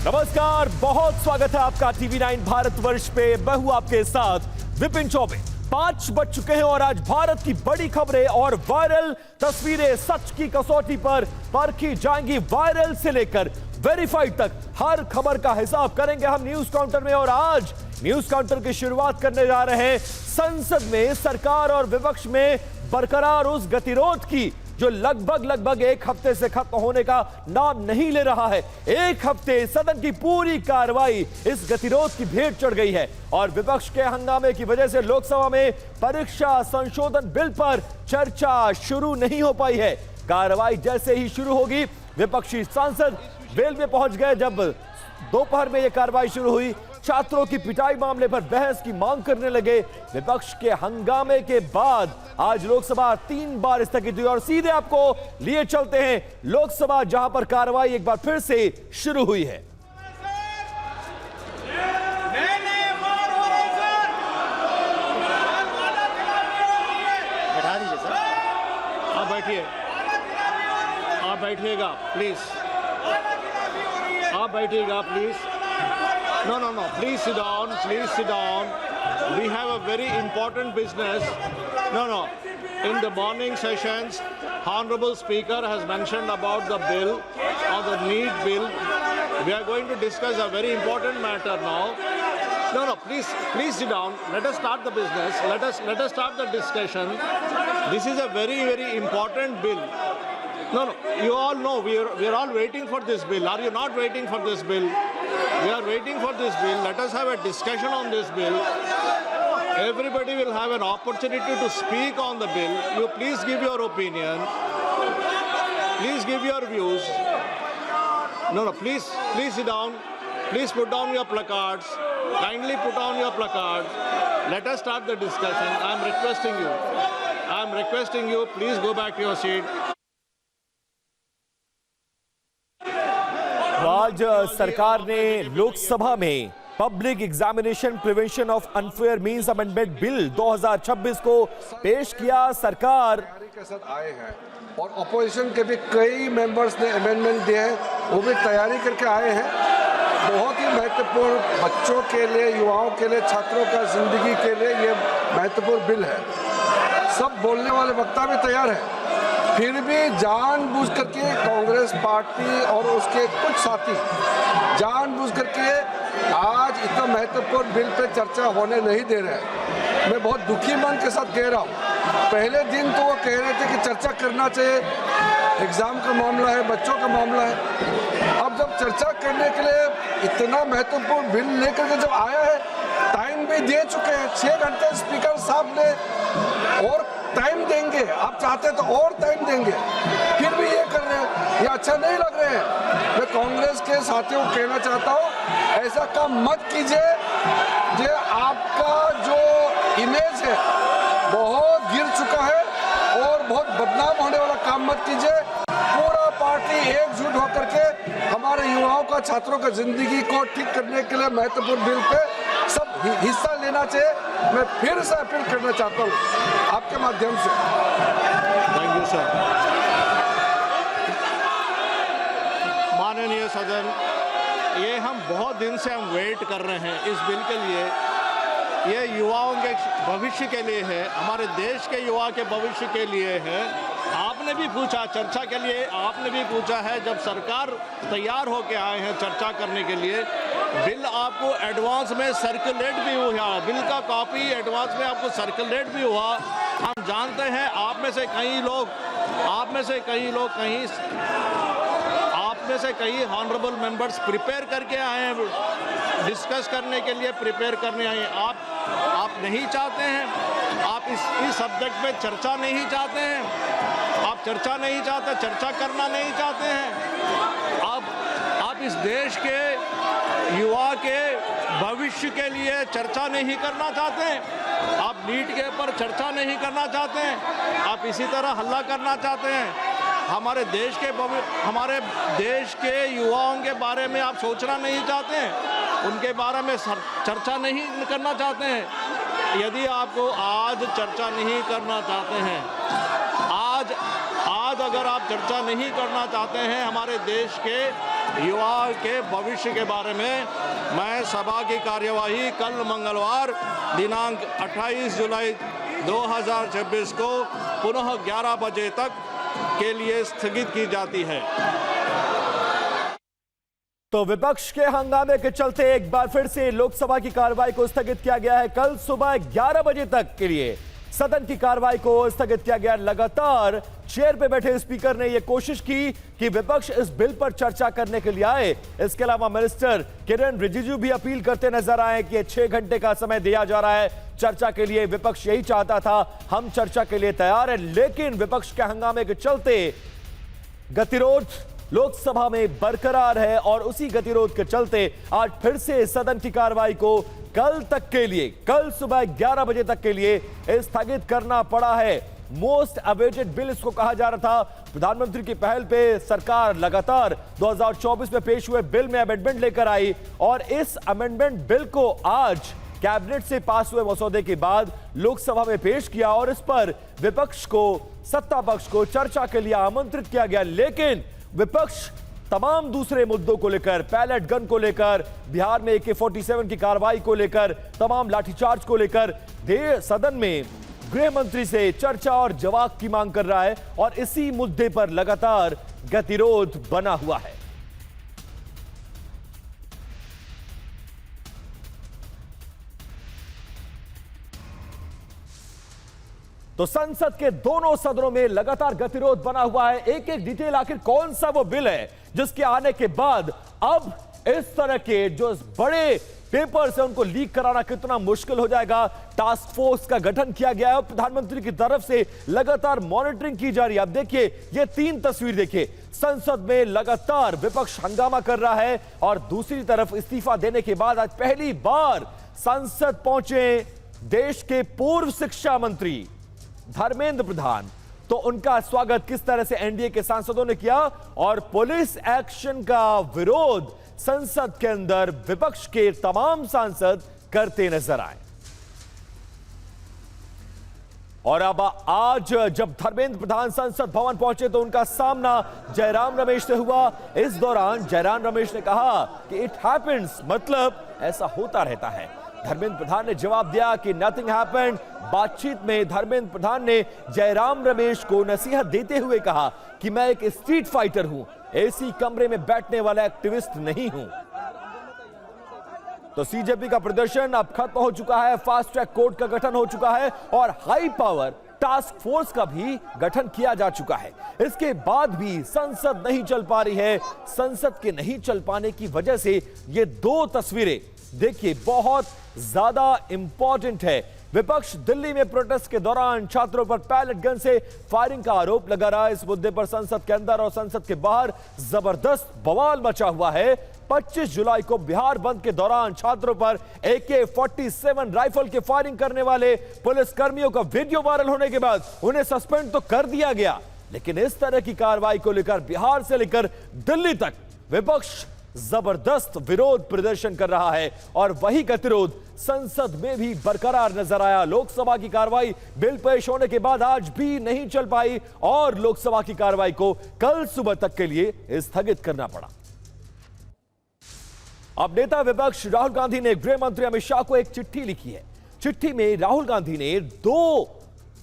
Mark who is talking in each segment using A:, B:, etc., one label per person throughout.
A: नमस्कार, बहुत स्वागत है आपका टीवी9 भारतवर्ष पे। मैं हूं आपके साथ विपिन चौबे। 5 बज चुके हैं और आज भारत की बड़ी खबरें और वायरल तस्वीरें सच की कसौटी पर परखी जाएंगी। वायरल से लेकर वेरीफाइड तक हर खबर का हिसाब करेंगे हम न्यूज काउंटर में। और आज न्यूज काउंटर की शुरुआत करने जा रहे हैं संसद में सरकार और विपक्ष में बरकरार उस गतिरोध की जो लगभग 1 हफ्ते से खत्म होने का नाम नहीं ले रहा है। 1 हफ्ते सदन की पूरी कार्रवाई इस गतिरोध की भेंट चढ़ गई है और विपक्ष के हंगामे की वजह से लोकसभा में परीक्षा संशोधन बिल पर चर्चा शुरू नहीं हो पाई है। कार्रवाई जैसे ही शुरू होगी, विपक्षी सांसद वेल में पहुंच गए। जब दोपहर में यह कार्रवाई शुरू हुई, छात्रों की पिटाई मामले पर बहस की मांग करने लगे। विपक्ष के हंगामे के बाद आज लोकसभा 3 बार स्थगित हुई और सीधे आपको लिए चलते हैं लोकसभा, जहां पर कार्रवाई एक बार फिर से शुरू हुई है।
B: बैठा दीजिए सर। आप बैठिए, आप बैठिएगा प्लीज, आप बैठिएगा please. No, please sit down, please sit down. We have a very important business. No. In the morning sessions, Honorable Speaker has mentioned about the bill, or the NEET bill. We are going to discuss a very important matter now. No, please sit down. Let us start the business. Let us start the discussion. This is a very important bill. No, you all know we are all waiting for this bill. Are you not waiting for this bill? We are waiting for this bill. Let us have a discussion on this bill. Everybody will have an opportunity to speak on the bill. You please give your opinion. Please give your views. No, please sit down. Please put down your placards. Kindly put down your placards. Let us start the discussion. I am requesting you. Please go back to your seat.
A: आज सरकार ने लोकसभा में public examination prevention of unfair means amendment bill 2026 को पेश किया। सरकार
C: के साथ आए हैं और अपोजिशन के भी कई मेंबर्स ने अमेंडमेंट दिए हैं, वो भी तैयारी करके आए हैं। बहुत ही महत्वपूर्ण बच्चों के लिए, युवाओं के लिए, छात्रों का जिंदगी के लिए ये महत्वपूर्ण बिल है। सब बोलने वाले वक्ता भी तैयार हैं, फिर भी जानबूझ करके कांग्रेस पार्टी और उसके कुछ साथी जानबूझ करके आज इतना महत्वपूर्ण बिल पे चर्चा होने नहीं दे रहे हैं। मैं बहुत दुखी मन के साथ कह रहा हूँ। पहले दिन तो वो कह रहे थे कि चर्चा करना चाहिए, एग्जाम का मामला है, बच्चों का मामला है। अब जब चर्चा करने के लिए इतना महत्वपूर्ण बिल लेकर के जब आया है, टाइम भी दे चुके हैं 6 घंटे स्पीकर साहब ने, और टाइम देंगे, आप चाहते तो और टाइम देंगे, फिर भी ये कर रहे हैं। ये अच्छा नहीं लग रहे हैं। मैं कांग्रेस के साथियों को कहना चाहता हूँ, ऐसा काम मत कीजिए। ये आपका जो इमेज है बहुत गिर चुका है और बहुत बदनाम होने वाला काम मत कीजिए। पूरा पार्टी एकजुट होकर के हमारे युवाओं का, छात्रों का जिंदगी को ठीक करने के लिए महत्वपूर्ण बिल पे सब हिस्सा लेना चाहिए। मैं फिर से अपील करना चाहता हूँ आपके माध्यम से।
B: Thank you sir. माननीय सदन, ये हम बहुत दिन से हम वेट कर रहे हैं इस बिल के लिए। ये युवाओं के भविष्य के लिए है, हमारे देश के युवा के भविष्य के लिए है। आपने भी पूछा चर्चा के लिए, आपने भी पूछा है। जब सरकार तैयार होके आए हैं चर्चा करने के लिए, बिल आपको एडवांस में सर्कुलेट भी हुआ, बिल का कॉपी एडवांस में आपको सर्कुलेट भी हुआ। हम जानते हैं आप में से कई ऑनरेबल मेंबर्स प्रिपेयर करके आए हैं, डिस्कस करने के लिए प्रिपेयर करने आए हैं। आप नहीं चाहते हैं, आप इस सब्जेक्ट पे चर्चा नहीं चाहते हैं, आप चर्चा नहीं चाहते, चर्चा करना नहीं चाहते हैं। आप इस देश के युवा के भविष्य के लिए चर्चा नहीं करना चाहते हैं, आप नीट के ऊपर चर्चा नहीं करना चाहते हैं, आप इसी तरह हल्ला करना चाहते हैं। हमारे देश के युवाओं के बारे में आप सोचना नहीं चाहते हैं, उनके बारे में चर्चा नहीं करना चाहते हैं। यदि आपको आज चर्चा नहीं करना चाहते हैं, आज अगर आप चर्चा नहीं करना चाहते हैं हमारे देश के युवा के भविष्य के बारे में मैं सभा की कार्यवाही कल मंगलवार दिनांक 28 जुलाई 2026 को पुनः 11 बजे तक के लिए स्थगित की जाती है।
A: तो विपक्ष के हंगामे के चलते एक बार फिर से लोकसभा की कार्रवाई को स्थगित किया गया है। कल सुबह 11 बजे तक के लिए सदन की कार्रवाई को स्थगित किया गया। लगातार चेयर पे बैठे स्पीकर ने यह कोशिश की कि विपक्ष इस बिल पर चर्चा करने के लिए आए। इसके अलावा मिनिस्टर किरण रिजिजू भी अपील करते नजर आए कि 6 घंटे का समय दिया जा रहा है चर्चा के लिए। विपक्ष यही चाहता था, हम चर्चा के लिए तैयार हैं, लेकिन विपक्ष के हंगामे के चलते गतिरोध लोकसभा में बरकरार है और उसी गतिरोध के चलते आज फिर से सदन की कार्रवाई को कल तक के लिए, कल सुबह 11 बजे तक के लिए स्थगित करना पड़ा है। मोस्ट अवेटेड बिल इसको कहा जा रहा था। प्रधानमंत्री की पहल पे सरकार लगातार 2024 में पेश हुए बिल में अमेंडमेंट लेकर आई और इस अमेंडमेंट बिल को आज कैबिनेट से पास हुए मसौदे के बाद लोकसभा में पेश किया और इस पर विपक्ष को, सत्ता पक्ष को चर्चा के लिए आमंत्रित किया गया। लेकिन विपक्ष तमाम दूसरे मुद्दों को लेकर, पैलेट गन को लेकर, बिहार में AK-47 की कार्रवाई को लेकर, तमाम लाठीचार्ज को लेकर सदन में गृह मंत्री से चर्चा और जवाब की मांग कर रहा है और इसी मुद्दे पर लगातार गतिरोध बना हुआ है। तो संसद के दोनों सदनों में लगातार गतिरोध बना हुआ है। एक एक डिटेल, आखिर कौन सा वो बिल है जिसके आने के बाद अब इस तरह के जो बड़े पेपर्स हैं उनको लीक कराना कितना मुश्किल हो जाएगा। टास्क फोर्स का गठन किया गया है और प्रधानमंत्री की तरफ से लगातार मॉनिटरिंग की जा रही है। अब देखिए ये 3 तस्वीर देखिए, संसद में लगातार विपक्ष हंगामा कर रहा है और दूसरी तरफ इस्तीफा देने के बाद आज पहली बार संसद पहुंचे देश के पूर्व शिक्षा मंत्री धर्मेंद्र प्रधान। तो उनका स्वागत किस तरह से एनडीए के सांसदों ने किया और पुलिस एक्शन का विरोध संसद के अंदर विपक्ष के तमाम सांसद करते नजर आए। और अब आज जब धर्मेंद्र प्रधान संसद भवन पहुंचे तो उनका सामना जयराम रमेश से हुआ। इस दौरान जयराम रमेश ने कहा कि इट हैपेंस, मतलब ऐसा होता रहता है। धर्मेंद्र प्रधान ने जवाब दिया कि नथिंग हैपेंड। बातचीत में धर्मेंद्र प्रधान ने जयराम रमेश को नसीहत देते हुए कहा कि मैं एक स्ट्रीट फाइटर हूं, एसी कमरे में बैठने वाला एक्टिविस्ट नहीं हूं। तो सीजेपी का प्रदर्शन अब खत्म हो चुका है, फास्ट ट्रैक कोर्ट का गठन हो चुका है और हाई पावर टास्क फोर्स का भी गठन किया जा चुका है। इसके बाद भी संसद नहीं चल पा रही है। संसद के नहीं चल पाने की वजह से ये 2 तस्वीरें देखिए बहुत ज्यादा इंपॉर्टेंट है। विपक्ष दिल्ली में प्रोटेस्ट के दौरान छात्रों पर पैलेट गन से फायरिंग का आरोप लगा रहा है। इस मुद्दे पर संसद के अंदर और संसद के बाहर जबरदस्त बवाल मचा हुआ है। 25 जुलाई को बिहार बंद के दौरान छात्रों पर AK-47 राइफल के फायरिंग करने वाले पुलिस कर्मियों का वीडियो वायरल होने के बाद उन्हें सस्पेंड तो कर दिया गया, लेकिन इस तरह की कार्रवाई को लेकर बिहार से लेकर दिल्ली तक विपक्ष जबरदस्त विरोध प्रदर्शन कर रहा है और वही गतिरोध संसद में भी बरकरार नजर आया। लोकसभा की कार्रवाई बिल पेश होने के बाद आज भी नहीं चल पाई और लोकसभा की कार्रवाई को कल सुबह तक के लिए स्थगित करना पड़ा। अब नेता विपक्ष राहुल गांधी ने गृह मंत्री अमित शाह को एक चिट्ठी लिखी है। चिट्ठी में राहुल गांधी ने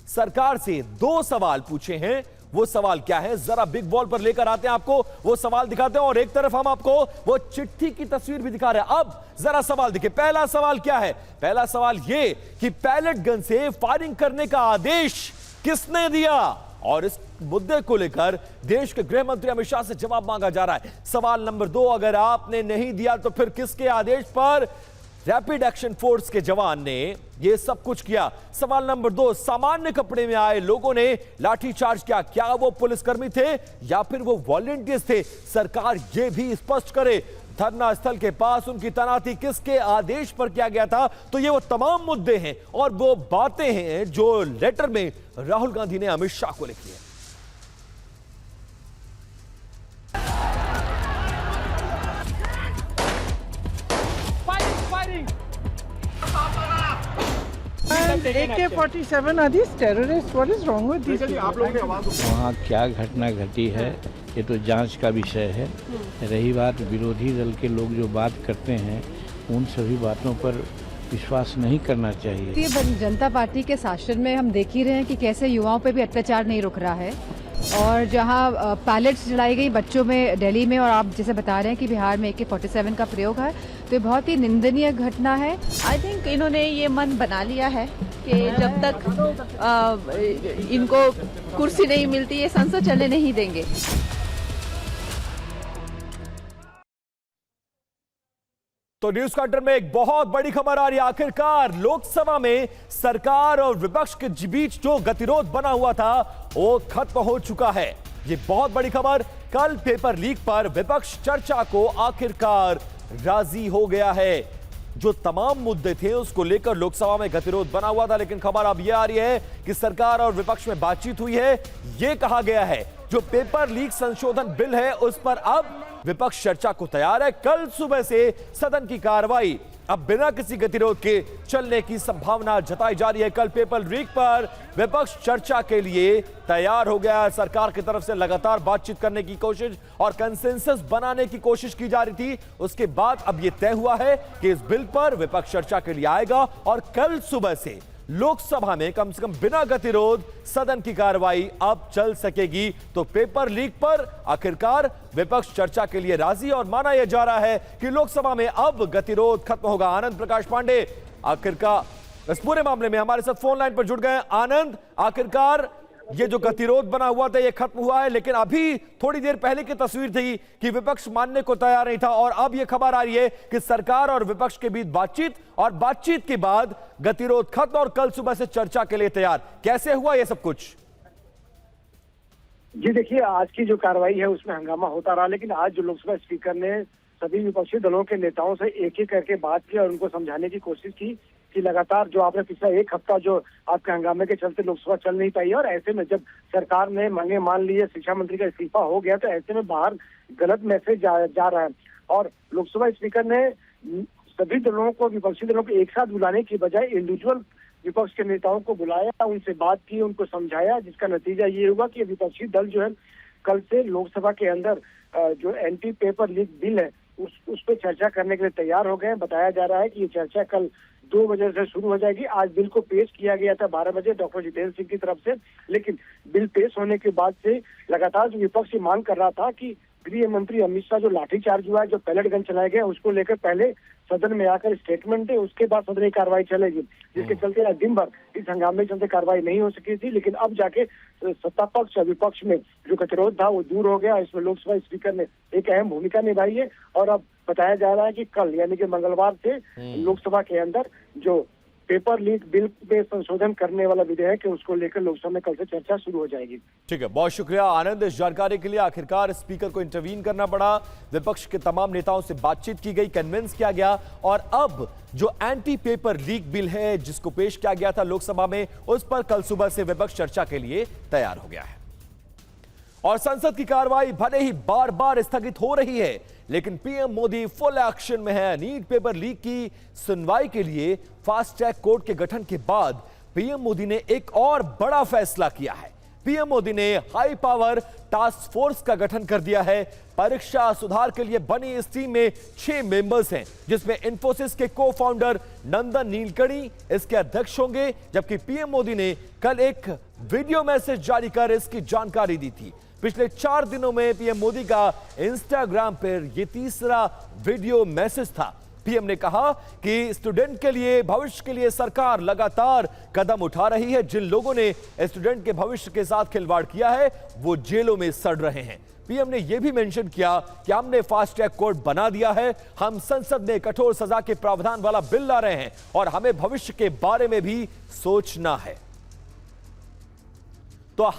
A: सरकार से 2 सवाल पूछे हैं। वो सवाल क्या है, जरा बिग बॉल पर लेकर आते हैं, आपको वो सवाल दिखाते हैं और एक तरफ हम आपको वो चिट्ठी की तस्वीर भी दिखा रहे हैं। अब जरा सवाल देखिए। पहला सवाल क्या है? पहला सवाल ये कि पैलेट गन से फायरिंग करने का आदेश किसने दिया, और इस मुद्दे को लेकर देश के गृह मंत्री अमित शाह से जवाब मांगा जा रहा है। सवाल नंबर 2, अगर आपने नहीं दिया तो फिर किसके आदेश पर रैपिड एक्शन फोर्स के जवान ने यह सब कुछ किया? सवाल नंबर 2, सामान्य कपड़े में आए लोगों ने लाठीचार्ज किया, क्या वो पुलिसकर्मी थे या फिर वो वॉलंटियर्स थे? सरकार यह भी स्पष्ट करे। धरना स्थल के पास उनकी तैनाती किसके आदेश पर किया गया था? तो ये वो तमाम मुद्दे हैं और वो बातें हैं जो लेटर में राहुल गांधी ने अमित शाह को लिखी है।
D: AK-47 are these terrorists? What is wrong with these people?
E: वहाँ क्या घटना घटी है ये तो जांच का विषय है। रही बात विरोधी दल के लोग जो बात करते हैं उन सभी बातों पर विश्वास नहीं करना चाहिए।
F: भारतीय जनता पार्टी के शासन में हम देख ही रहे हैं कि कैसे युवाओं पे भी अत्याचार नहीं रुक रहा है और जहां पैलेट्स जलाई गई बच्चों में दिल्ली में और आप जैसे बता रहे हैं कि बिहार में AK-47 का प्रयोग है तो ये बहुत ही निंदनीय घटना है।
G: आई थिंक इन्होंने ये मन बना लिया है कि जब तक इनको कुर्सी नहीं मिलती ये संसद चलने नहीं देंगे।
A: तो न्यूज काउंटर में एक बहुत बड़ी खबर आ रही है। आखिरकार लोकसभा में सरकार और विपक्ष के बीच जो गतिरोध बना हुआ था वो खत्म हो चुका है। ये बहुत बड़ी खबर। कल पेपर लीक पर विपक्ष चर्चा को आखिरकार राजी हो गया है। जो तमाम मुद्दे थे उसको लेकर लोकसभा में गतिरोध बना हुआ था, लेकिन खबर अब यह आ रही है कि सरकार और विपक्ष में बातचीत हुई है। यह कहा गया है जो पेपर लीक संशोधन बिल है उस पर अब विपक्ष चर्चा को तैयार है। कल सुबह से सदन की कार्रवाई अब बिना किसी गतिरोध के चलने की संभावना जताई जा रही है। कल पेपर लीक पर विपक्ष चर्चा के लिए तैयार हो गया है। सरकार की तरफ से लगातार बातचीत करने की कोशिश और कंसेंसस बनाने की कोशिश की जा रही थी। उसके बाद अब यह तय हुआ है कि इस बिल पर विपक्ष चर्चा के लिए आएगा और कल सुबह से लोकसभा में कम से कम बिना गतिरोध सदन की कार्रवाई अब चल सकेगी। तो पेपर लीक पर आखिरकार विपक्ष चर्चा के लिए राजी और माना यह जा रहा है कि लोकसभा में अब गतिरोध खत्म होगा। आनंद प्रकाश पांडे आखिरकार इस पूरे मामले में हमारे साथ फोन लाइन पर जुड़ गए। आनंद, आखिरकार ये जो गतिरोध बना हुआ था ये खत्म हुआ है, लेकिन अभी थोड़ी देर पहले की तस्वीर थी कि विपक्ष मानने को तैयार नहीं था और अब ये खबर आ रही है कि सरकार और विपक्ष के बीच बातचीत और बातचीत के बाद गतिरोध खत्म और कल सुबह से चर्चा के लिए तैयार। कैसे हुआ ये सब कुछ?
H: जी देखिए, आज की जो कार्रवाई है उसमें हंगामा होता रहा, लेकिन आज जो लोकसभा स्पीकर ने सभी विपक्षी दलों के नेताओं से एक एक करके बात की और उनको समझाने की कोशिश की कि लगातार जो आपने पिछला एक हफ्ता जो आपके हंगामे के चलते लोकसभा चल नहीं पाई और ऐसे में जब सरकार ने मांगे मान ली है, शिक्षा मंत्री का इस्तीफा हो गया, तो ऐसे में बाहर गलत मैसेज जा रहा है। और लोकसभा स्पीकर ने सभी दलों को, विपक्षी दलों को एक साथ बुलाने की बजाय इंडिविजुअल विपक्ष के नेताओं को बुलाया, उनसे बात की, उनको समझाया, जिसका नतीजा ये हुआ कि विपक्षी दल जो है कल से लोकसभा के अंदर जो एंटी पेपर लीक बिल है उस पर चर्चा करने के लिए तैयार हो गए हैं। बताया जा रहा है कि ये चर्चा कल 2 बजे से शुरू हो जाएगी। आज बिल को पेश किया गया था 12 बजे डॉक्टर जितेंद्र सिंह की तरफ से, लेकिन बिल पेश होने के बाद से लगातार जो विपक्ष मांग कर रहा था कि गृह मंत्री अमित शाह जो लाठीचार्ज हुआ है, जो पैलेट गन चलाए गए, उसको लेकर पहले सदन में आकर स्टेटमेंट दे, उसके बाद सदन की कार्रवाई चलेगी, जिसके चलते आज दिन भर इस हंगामे के चलते कार्रवाई नहीं हो सकी थी। लेकिन अब जाके सत्ता पक्ष और विपक्ष में जो गतिरोध था वो दूर हो गया। इसमें लोकसभा स्पीकर ने एक अहम भूमिका निभाई है और अब बताया जा रहा है कि कल यानी कि मंगलवार से लोकसभा के अंदर जो पेपर लीक बिल पे संशोधन करने वाला विधेयक है उसको लेकर लोकसभा में कल से चर्चा शुरू हो जाएगी।
A: ठीक है, बहुत शुक्रिया आनंद इस जानकारी के लिए। आखिरकार स्पीकर को इंटरवीन करना पड़ा, विपक्ष के तमाम नेताओं से बातचीत की गई, कन्विंस किया गया और अब जो एंटी पेपर लीक बिल है जिसको पेश किया गया था लोकसभा में उस पर कल सुबह से विपक्ष चर्चा के लिए तैयार हो गया है। और संसद की कार्रवाई भले ही बार बार स्थगित हो रही है, लेकिन पीएम मोदी फुल एक्शन में है। नीट पेपर लीक की सुनवाई के लिए फास्ट ट्रैक कोर्ट के गठन के बाद पीएम मोदी ने एक और बड़ा फैसला किया है। पीएम मोदी ने हाई पावर टास्क फोर्स का गठन कर दिया है। परीक्षा सुधार के लिए बनी इस टीम में 6 मेंबर्स हैं, जिसमें इंफोसिस के को फाउंडर नंदन नीलकणी इसके अध्यक्ष होंगे, जबकि पीएम मोदी ने कल एक वीडियो मैसेज जारी कर इसकी जानकारी दी थी। पिछले 4 दिनों में पीएम मोदी का इंस्टाग्राम पर यह तीसरा वीडियो मैसेज था। पीएम ने कहा कि स्टूडेंट के लिए, भविष्य के लिए सरकार लगातार कदम उठा रही है। जिन लोगों ने स्टूडेंट के भविष्य के साथ खिलवाड़ किया है वो जेलों में सड़ रहे हैं। पीएम ने यह भी मेंशन किया कि हमने फास्ट ट्रैक कोर्ट बना दिया है, हम संसद में कठोर सजा के प्रावधान वाला बिल ला रहे हैं और हमें भविष्य के बारे में भी सोचना है। तो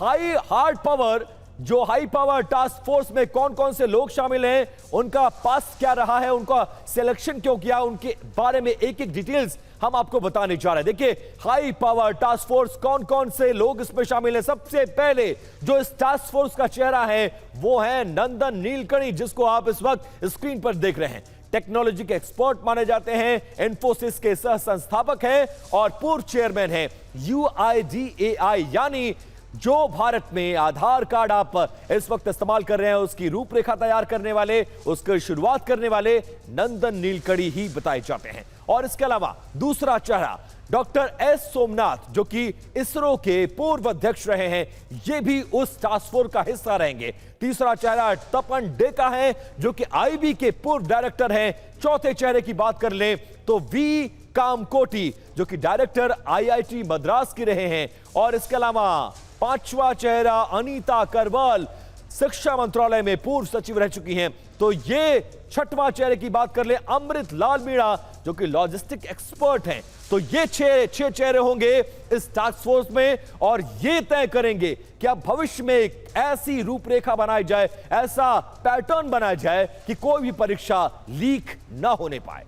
A: हाई पावर टास्क फोर्स में कौन कौन से लोग शामिल हैं, उनका पास क्या रहा है, उनका सिलेक्शन क्यों किया, उनके बारे में एक एक डिटेल्स हम आपको बताने जा रहे हैं। देखिए, हाई पावर टास्क फोर्स कौन कौन से लोग इसमें शामिल हैं। सबसे पहले जो इस टास्क फोर्स का चेहरा है वो है नंदन नीलकणी, जिसको आप इस वक्त स्क्रीन पर देख रहे हैं। टेक्नोलॉजी के एक्सपर्ट माने जाते हैं, इन्फोसिस के सह संस्थापक हैं और पूर्व चेयरमैन हैं UIDAI, यानी जो भारत में आधार कार्ड आप इस वक्त इस्तेमाल कर रहे हैं उसकी रूपरेखा तैयार करने वाले, उसकी शुरुआत करने वाले नंदन नीलकड़ी ही बताए जाते हैं। और इसके अलावा दूसरा चेहरा डॉक्टर एस सोमनाथ, जो कि इसरो के पूर्व अध्यक्ष रहे हैं, ये भी उस टास्क फोर्स का हिस्सा रहेंगे। तीसरा चेहरा तपन डेका है, जो कि आईबी के पूर्व डायरेक्टर हैं। चौथे चेहरे की बात कर लें तो वी कामकोटी, जो कि डायरेक्टर IIT मद्रास के रहे हैं। और इसके अलावा पांचवा चेहरा अनीता करवाल, शिक्षा मंत्रालय में पूर्व सचिव रह चुकी हैं। तो ये छठवां चेहरे की बात कर ले अमृत लाल मीणा, जो कि लॉजिस्टिक एक्सपर्ट हैं। तो ये छह चेहरे होंगे इस टास्क फोर्स में और ये तय करेंगे कि अब भविष्य में एक ऐसी रूपरेखा बनाई जाए, ऐसा पैटर्न बनाया जाए कि कोई भी परीक्षा लीक ना होने पाए।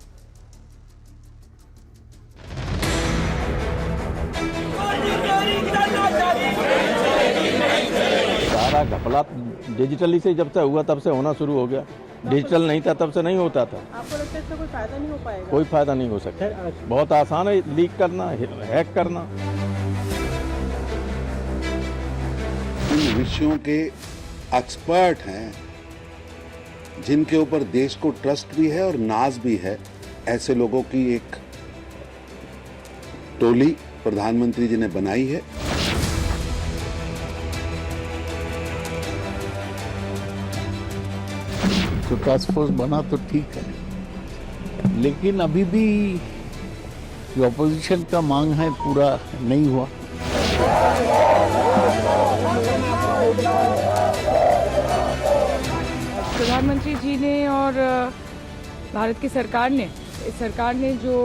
E: सारा घपला डिजिटली से जब से हुआ तब से होना शुरू हो गया। डिजिटल नहीं था तब से नहीं होता था।
D: आपको लगता है इसका कोई फायदा नहीं हो पाएगा?
E: कोई फायदा नहीं हो सकता। बहुत आसान है लीक करना, हैक करना।
I: इन विषयों के एक्सपर्ट हैं जिनके ऊपर देश को ट्रस्ट भी है और नाज भी है, ऐसे लोगों की एक टोली प्रधानमंत्री जी ने बनाई है।
E: तो टास्क फोर्स बना तो ठीक है, लेकिन अभी भी जो अपोजिशन का मांग है पूरा नहीं हुआ।
D: प्रधानमंत्री जी ने और भारत की सरकार ने जो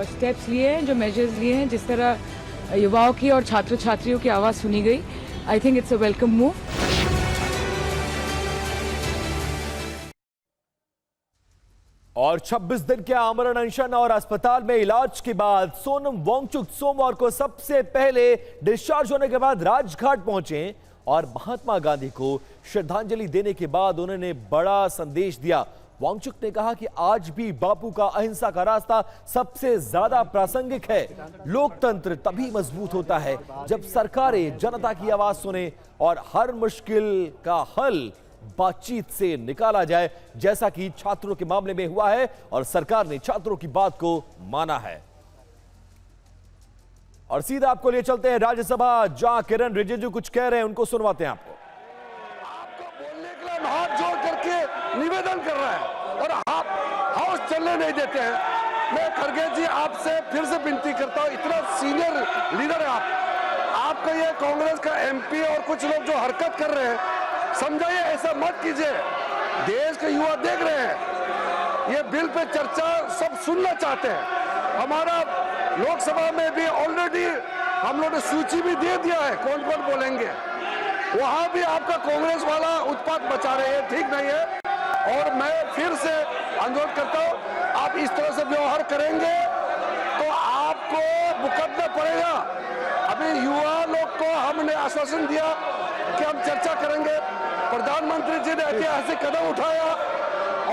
D: स्टेप्स लिए हैं, जो मेजर्स लिए हैं, जिस तरह युवाओं की और छात्र छात्रियों की आवाज़ सुनी गई, I think it's a welcome move.
A: और 26 दिन के आमरण अनशन और अस्पताल में इलाज के बाद सोनम वांगचुक सोमवार को सबसे पहले डिस्चार्ज होने के बाद राजघाट पहुंचे और महात्मा गांधी को श्रद्धांजलि देने के बाद उन्होंने बड़ा संदेश दिया। वांगचुक ने कहा कि आज भी बापू का अहिंसा का रास्ता सबसे ज्यादा प्रासंगिक है। लोकतंत्र तभी मजबूत होता है जब सरकारें जनता की आवाज सुने और हर मुश्किल का हल बातचीत से निकाला जाए, जैसा कि छात्रों के मामले में हुआ है और सरकार ने छात्रों की बात को माना है। और सीधा आपको ले चलते हैं राज्यसभा, जहां किरण रिजिजू कुछ कह रहे हैं, उनको सुनवाते हैं आपको।
C: बोलने के लिए हाथ जोड़ करके निवेदन कर रहा है और आप हाउस चलने नहीं देते हैं। मैं खड़गे जी आपसे फिर से विनती करता हूं, इतना सीनियर लीडर है आपका ये कांग्रेस का MP और कुछ लोग जो हरकत कर रहे हैं, समझाइए, ऐसा मत कीजिए। देश के युवा देख रहे हैं, ये बिल पे चर्चा सब सुनना चाहते हैं। हमारा लोकसभा में भी ऑलरेडी हम लोग ने सूची भी दे दिया है कौन कौन बोलेंगे। वहां भी आपका कांग्रेस वाला उत्पात मचा रहे हैं, ठीक नहीं है। और मैं फिर से अनुरोध करता हूं, आप इस तरह से व्यवहार करेंगे तो आपको मुकदमा पड़ेगा। अभी युवा लोग को हमने आश्वासन दिया कि हम चर्चा करेंगे, प्रधानमंत्री जी ने ऐतिहासिक कदम उठाया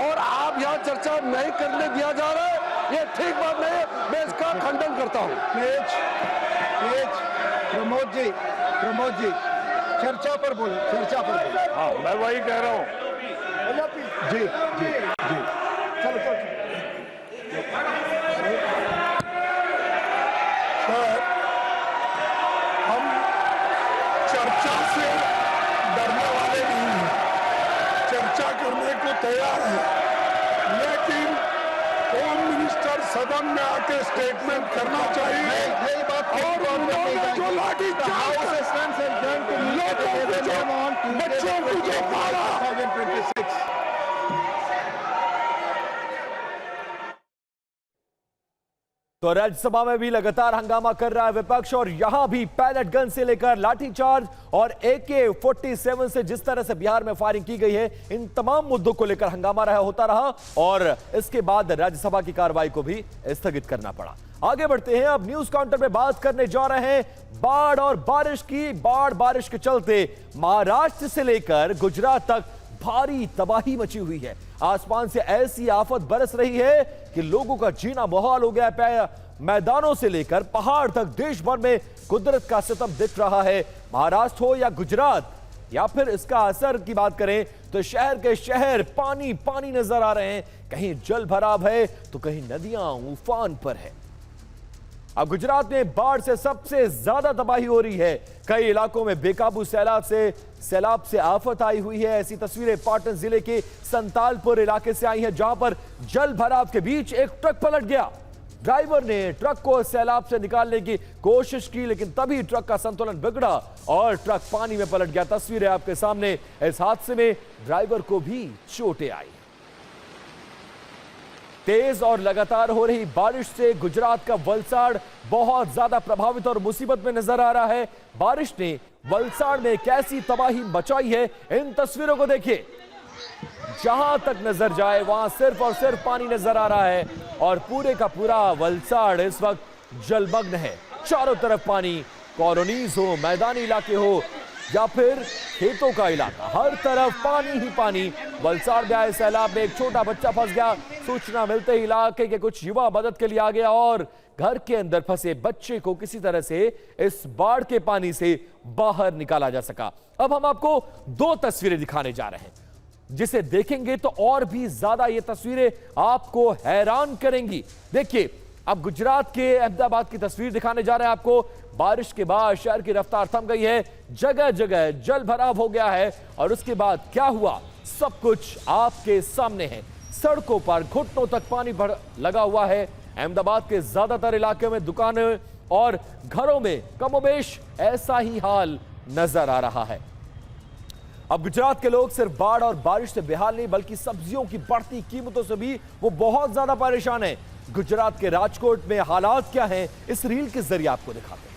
C: और आप यहाँ चर्चा नहीं करने दिया जा रहा है, ये ठीक बात नहीं है। मैं इसका खंडन करता हूँ।
J: प्रमोद जी चर्चा पर बोले, चर्चा पर बोले।
B: हाँ, मैं वही कह रहा हूँ।
J: जी जी जी चलो चलो सर, हम चर्चा से डरने वाले नहीं हैं, चर्चा करने को तैयार हैं, लेकिन होम मिनिस्टर सदन में आके स्टेटमेंट करना चाहिए। यही बात और उन्होंने जो लाठी चार्ज बच्चों को जो मारा,
A: तो राज्यसभा में भी लगातार हंगामा कर रहा है विपक्ष और यहां भी पैलेट गन से लेकर लाठीचार्ज और AK-47 से जिस तरह से बिहार में फायरिंग की गई है, इन तमाम मुद्दों को लेकर हंगामा होता रहा और इसके बाद राज्यसभा की कार्रवाई को भी स्थगित करना पड़ा। आगे बढ़ते हैं, अब न्यूज काउंटर में बात करने जा रहे हैं बाढ़ और बारिश की। बारिश के चलते महाराष्ट्र से लेकर गुजरात तक भारी तबाही मची हुई है। आसमान से ऐसी आफत बरस रही है कि लोगों का जीना मुहाल हो गया है। मैदानों से लेकर पहाड़ तक देश भर में कुदरत का सितम दिख रहा है। महाराष्ट्र हो या गुजरात या फिर इसका असर की बात करें तो शहर के शहर पानी पानी नजर आ रहे हैं। कहीं जल भराव है तो कहीं नदियां उफान पर है। अब गुजरात में बाढ़ से सबसे ज्यादा तबाही हो रही है। कई इलाकों में बेकाबू सैलाब से आफत आई हुई है। ऐसी तस्वीरें पाटन जिले के संतालपुर इलाके से आई हैं, जहां पर जल भराव के बीच एक ट्रक पलट गया। ड्राइवर ने ट्रक को सैलाब से निकालने की कोशिश की, लेकिन तभी ट्रक का संतुलन बिगड़ा और ट्रक पानी में पलट गया। तस्वीरें आपके सामने। इस हादसे में ड्राइवर को भी चोटें आई। तेज और लगातार हो रही बारिश से गुजरात का वलसाड़ बहुत ज्यादा प्रभावित और मुसीबत में नजर आ रहा है। बारिश ने वलसाड़ में कैसी तबाही मचाई है, इन तस्वीरों को देखिए। जहां तक नजर जाए वहां सिर्फ और सिर्फ पानी नजर आ रहा है और पूरे का पूरा वलसाड़ इस वक्त जलमग्न है। चारों तरफ पानी, कॉलोनीज हो, मैदानी इलाके हो या फिर खेतों का इलाका, हर तरफ पानी ही पानी। वलसाड़ में आए सैलाब में एक छोटा बच्चा फंस गया। सूचना मिलते ही इलाके के कुछ युवा मदद के लिए आ गया और घर के अंदर फंसे बच्चे को किसी तरह से इस बाढ़ के पानी से बाहर निकाला जा सका। अब हम आपको दो तस्वीरें दिखाने जा रहे हैं, जिसे देखेंगे तो और भी ज्यादा ये तस्वीरें आपको हैरान करेंगी। देखिए, अब गुजरात के अहमदाबाद की तस्वीर दिखाने जा रहे हैं आपको। बारिश के बाद शहर की रफ्तार थम गई है, जगह जगह जल भराव हो गया है और उसके बाद क्या हुआ सब कुछ आपके सामने है। सड़कों पर घुटनों तक पानी भर लगा हुआ है। अहमदाबाद के ज्यादातर इलाकों में दुकानें और घरों में कमोबेश ऐसा ही हाल नजर आ रहा है। अब गुजरात के लोग सिर्फ बाढ़ और बारिश से बेहाल नहीं, बल्कि सब्जियों की बढ़ती कीमतों से भी वो बहुत ज्यादा परेशान है। गुजरात के राजकोट में हालात क्या हैं, इस रील के जरिए आपको दिखाते हैं।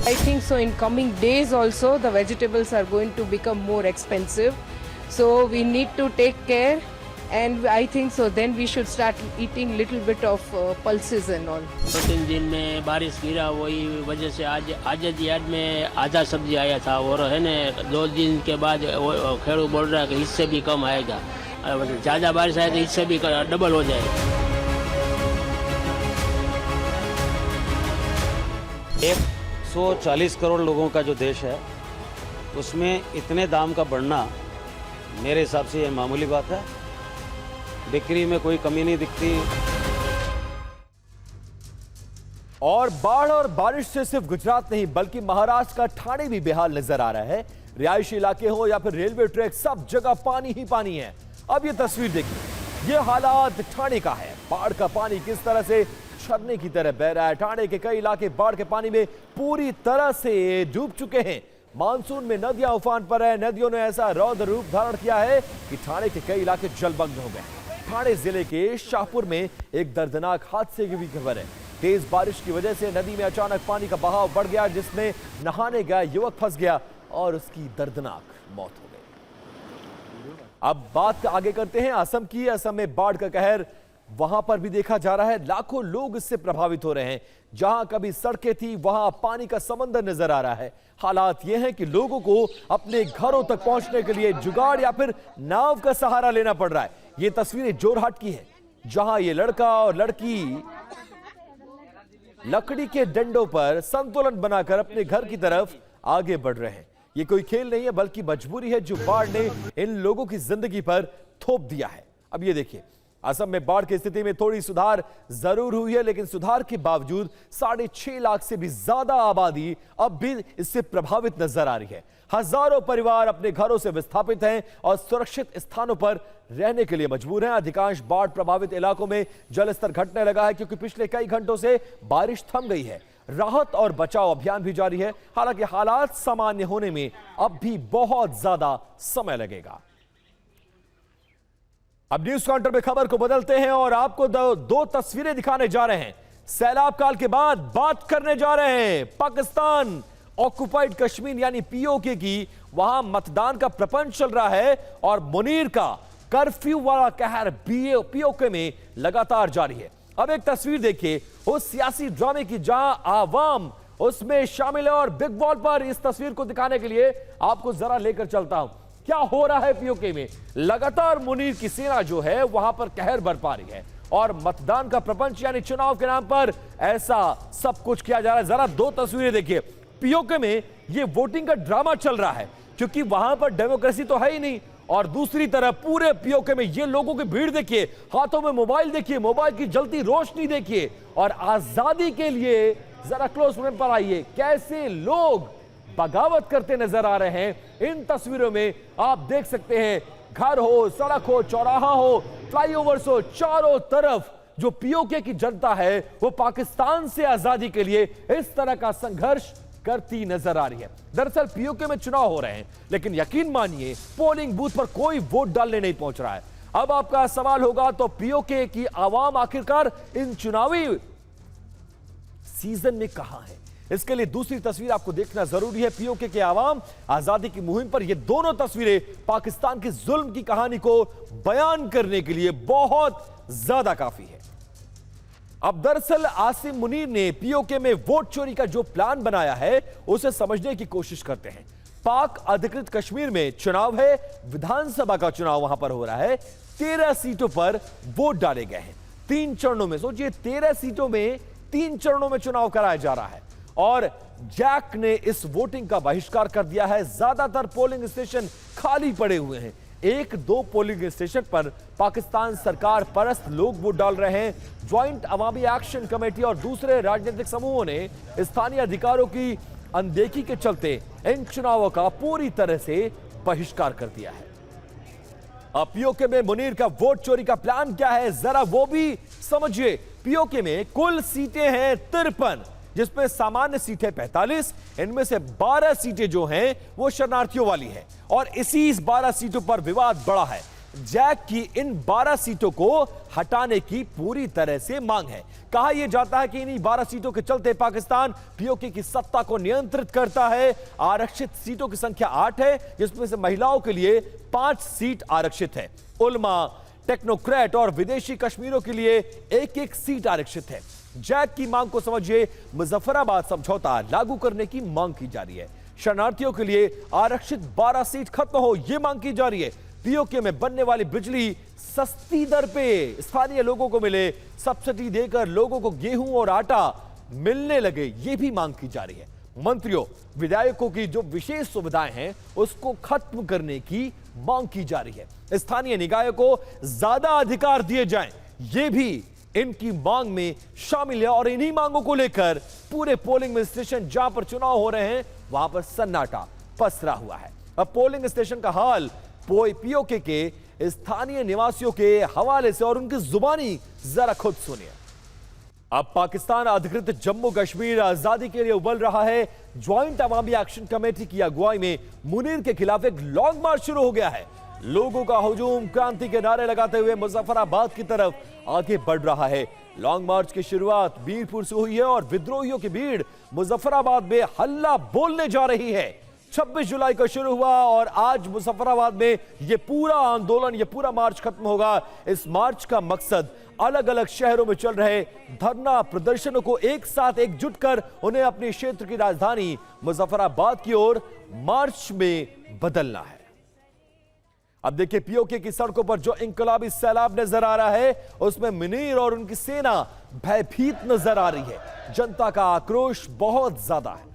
K: I think so in coming days also the vegetables are going to become more expensive, so we need to take care, and I think so then we should start eating little bit of pulses and all.
L: 2-3 दिन में बारिश गिरा, वही वजह से आज याद में आधा सब्जी आया था और है ना 2 दिन के बाद खेड़ू बोल रहा है कि इससे भी कम आएगा। ज़्यादा बारिश आए तो इससे भी डबल हो जाएगा।
M: 140 करोड़ लोगों का जो देश है उसमें इतने दाम का बढ़ना मेरे हिसाब से ये मामूली बात है। बिक्री में कोई कमी नहीं दिखती।
A: और बाढ़ और बारिश से सिर्फ गुजरात नहीं बल्कि महाराष्ट्र का ठाणे भी बेहाल नजर आ रहा है। रिहायशी इलाके हो या फिर रेलवे ट्रैक, सब जगह पानी ही पानी है। अब ये तस्वीर देखिए, ये हालात ठाणे का है। बाढ़ का पानी किस तरह से झरने की तरह बह रहा है। ठाणे के कई इलाके बाढ़ के पानी में पूरी तरह से डूब चुके हैं। मानसून में नदियां उफान पर है। नदियों ने ऐसा रौद्र रूप धारण किया है कि ठाणे के कई इलाके जलमग्न हो गए। ठाणे जिले के शाहपुर में एक दर्दनाक हादसे की भी खबर है। तेज बारिश की वजह से नदी में अचानक पानी का बहाव बढ़ गया, जिसमें नहाने गया युवक फंस गया और उसकी दर्दनाक मौत हो गई। अब बात आगे करते हैं असम की। असम में बाढ़ का कहर वहां पर भी देखा जा रहा है। लाखों लोग इससे प्रभावित हो रहे हैं। जहां कभी सड़कें थी वहां पानी का समंदर नजर आ रहा है। हालात यह है कि लोगों को अपने घरों तक पहुंचने के लिए जुगाड़ या फिर नाव का सहारा लेना पड़ रहा है। ये तस्वीरें जोरहाट की है, जहां ये लड़का और लड़की लकड़ी के डंडों पर संतुलन बनाकर अपने घर की तरफ आगे बढ़ रहे हैं। ये कोई खेल नहीं है बल्कि मजबूरी है जो बाढ़ ने इन लोगों की जिंदगी पर थोप दिया है। अब ये देखिए, असम में बाढ़ की स्थिति में थोड़ी सुधार जरूर हुई है, लेकिन सुधार के बावजूद 6.5 लाख से भी ज्यादा आबादी अब भी इससे प्रभावित नजर आ रही है। हजारों परिवार अपने घरों से विस्थापित हैं और सुरक्षित स्थानों पर रहने के लिए मजबूर हैं। अधिकांश बाढ़ प्रभावित इलाकों में जलस्तर घटने लगा है क्योंकि पिछले कई घंटों से बारिश थम गई है। राहत और बचाव अभियान भी जारी है। हालांकि हालात सामान्य होने में अब भी बहुत ज्यादा समय लगेगा। अब न्यूज काउंटर में खबर को बदलते हैं और आपको दो तस्वीरें दिखाने जा रहे हैं। सैलाब काल के बाद बात करने जा रहे हैं पाकिस्तान ऑक्युपाइड कश्मीर यानी पीओके की। वहां मतदान का प्रपंच चल रहा है और मुनीर का कर्फ्यू वाला कहर पीओके में लगातार जारी है। अब एक तस्वीर देखिए उस सियासी ड्रामे की, जहां आवाम उसमें शामिल है। और बिग बॉल पर इस तस्वीर को दिखाने के लिए आपको जरा लेकर चलता हूं क्या हो रहा है पीओके में। लगातार मुनीर की सेना जो है वहां पर कहर बरपा रही है और मतदान का प्रपंच यानी चुनाव के नाम पर ऐसा सब कुछ किया जा रहा है। जरा दो तस्वीरें देखिए। पीओके में ये वोटिंग का ड्रामा चल रहा है क्योंकि वहां पर डेमोक्रेसी तो है ही नहीं, और दूसरी तरफ पूरे पीओके में ये लोगों की भीड़ देखिए, हाथों में मोबाइल देखिए, मोबाइल की जलती रोशनी देखिए, और आजादी के लिए जरा क्लोज फ्रेम पर आइए कैसे लोग बगावत करते नजर आ रहे हैं। इन तस्वीरों में आप देख सकते हैं, घर हो, सड़क हो, चौराहा हो, फ्लाईओवर्स हो, चारों तरफ जो पीओके की जनता है वो पाकिस्तान से आजादी के लिए इस तरह का संघर्ष करती नजर आ रही है। दरअसल पीओके में चुनाव हो रहे हैं, लेकिन यकीन मानिए पोलिंग बूथ पर कोई वोट डालने नहीं पहुंच रहा है। अब आपका सवाल होगा तो पीओके की आवाम आखिरकार इन चुनावी सीजन में कहां है? इसके लिए दूसरी तस्वीर आपको देखना जरूरी है। पीओके के आवाम आजादी की मुहिम पर ये दोनों तस्वीरें पाकिस्तान के जुल्म की कहानी को बयान करने के लिए बहुत ज्यादा काफी है। अब दरअसल आसिम मुनीर ने पीओके में वोट चोरी का जो प्लान बनाया है उसे समझने की कोशिश करते हैं। पाक अधिकृत कश्मीर में चुनाव है, विधानसभा का चुनाव वहां पर हो रहा है। 13 सीटों पर वोट डाले गए हैं 3 चरणों में। सोचिए 13 सीटों में 3 चरणों में चुनाव कराया जा रहा है और जैक ने इस वोटिंग का बहिष्कार कर दिया है। ज्यादातर पोलिंग स्टेशन खाली पड़े हुए हैं। 1-2 पोलिंग स्टेशन पर पाकिस्तान सरकार परस्त लोग वोट डाल रहे हैं। ज्वाइंट अवामी एक्शन कमेटी और दूसरे राजनीतिक समूहों ने स्थानीय अधिकारों की अनदेखी के चलते इन चुनावों का पूरी तरह से बहिष्कार कर दिया है। अब पीओके में मुनीर का वोट चोरी का प्लान क्या है जरा वो भी समझिए। पीओके में कुल सीटें हैं 53, जिसमें सामान्य सीटें 45। इनमें से 12 सीटें जो हैं वो शरणार्थियों वाली है और इसी 12 सीटों पर विवाद बढ़ा है। जैक की इन 12 सीटों को हटाने की पूरी तरह से मांग है। कहा यह जाता है कि इन्हीं 12 सीटों के चलते पाकिस्तान पीओके की सत्ता को नियंत्रित करता है। आरक्षित सीटों की संख्या 8 है, जिसमें से महिलाओं के लिए 5 सीट आरक्षित है। उलमा, टेक्नोक्रेट और विदेशी कश्मीरों के लिए 1-1 सीट आरक्षित है। जैक की मांग को समझिए, मुजफ्फराबाद समझौता लागू करने की मांग की जा रही है। शरणार्थियों के लिए आरक्षित 12 सीट खत्म हो यह मांग की जा रही है। पीओके में बनने वाली बिजली सस्ती दर पे स्थानीय लोगों को मिले, सब्सिडी देकर लोगों को गेहूं और आटा मिलने लगे, यह भी मांग की जा रही है। मंत्रियों, विधायकों की जो विशेष सुविधाएं हैं उसको खत्म करने की मांग की जा रही है। स्थानीय निकायों को ज्यादा अधिकार दिए जाएं, यह भी इनकी मांग में शामिल है। और इन्हीं मांगों को लेकर पूरे पोलिंग स्टेशन जहां पर चुनाव हो रहे हैं वहां पर सन्नाटा पसरा हुआ है। अब पोलिंग स्टेशन का हाल पीओके के स्थानीय निवासियों के हवाले से और उनकी जुबानी जरा खुद सुनिए। अब पाकिस्तान अधिकृत जम्मू कश्मीर आजादी के लिए उबल रहा है। ज्वाइंट अवामी एक्शन कमेटी की अगुवाई में मुनीर के खिलाफ एक लॉन्ग मार्च शुरू हो गया है। लोगों का हुजूम क्रांति के नारे लगाते हुए मुजफ्फराबाद की तरफ आगे बढ़ रहा है। लॉन्ग मार्च की शुरुआत मीरपुर से हुई है और विद्रोहियों की भीड़ मुजफ्फराबाद में हल्ला बोलने जा रही है। 26 जुलाई को शुरू हुआ और आज मुजफ्फराबाद में यह पूरा आंदोलन, यह पूरा मार्च खत्म होगा। इस मार्च का मकसद अलग अलग शहरों में चल रहे धरना प्रदर्शनों को एक साथ एकजुट कर उन्हें अपने क्षेत्र की राजधानी मुजफ्फराबाद की ओर मार्च में बदलना है। अब देखिए पीओके की सड़कों पर जो इंकलाबी सैलाब नजर आ रहा है उसमें मुनीर और उनकी सेना भयभीत नजर आ रही है। जनता का आक्रोश बहुत ज्यादा है।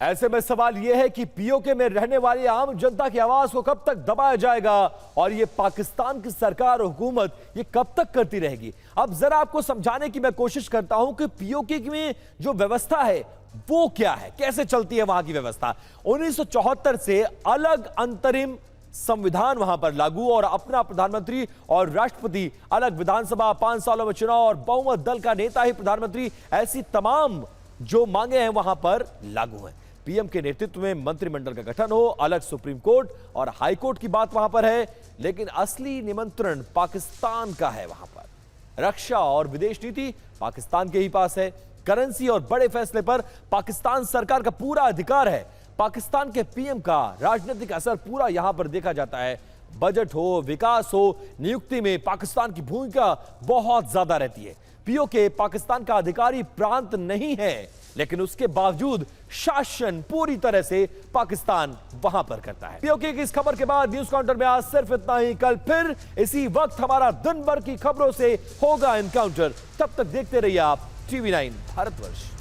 A: ऐसे में सवाल यह है कि पीओके में रहने वाली आम जनता की आवाज को कब तक दबाया जाएगा और यह पाकिस्तान की सरकार और हुकूमत ये कब तक करती रहेगी। अब जरा आपको समझाने की मैं कोशिश करता हूं कि पीओके में जो व्यवस्था है वो क्या है, कैसे चलती है वहां की व्यवस्था। 1974 से अलग अंतरिम संविधान वहां पर लागू और अपना प्रधानमंत्री और राष्ट्रपति, अलग विधानसभा, 5 सालों में चुनाव और बहुमत दल का नेता ही प्रधानमंत्री, ऐसी तमाम जो मांगे हैं वहां पर लागू हैं। पीएम के नेतृत्व में मंत्रिमंडल का गठन हो, अलग सुप्रीम कोर्ट और हाई कोर्ट की बात वहां पर है, लेकिन असली निमंत्रण पाकिस्तान का है। वहां पर रक्षा और विदेश नीति पाकिस्तान के ही पास है। करेंसी और बड़े फैसले पर पाकिस्तान सरकार का पूरा अधिकार है। पाकिस्तान के पीएम का राजनीतिक असर पूरा यहां पर देखा जाता है। बजट हो, विकास हो, नियुक्ति में पाकिस्तान की भूमिका बहुत ज्यादा रहती है। पीओके पाकिस्तान का अधिकारी प्रांत नहीं है, लेकिन उसके बावजूद शासन पूरी तरह से पाकिस्तान वहां पर करता है। पीओके की इस खबर के बाद न्यूज काउंटर में आज सिर्फ इतना ही। कल फिर इसी वक्त हमारा दिन भर की खबरों से होगा एनकाउंटर। तब तक देखते रहिए आप टीवी 9 भारतवर्ष।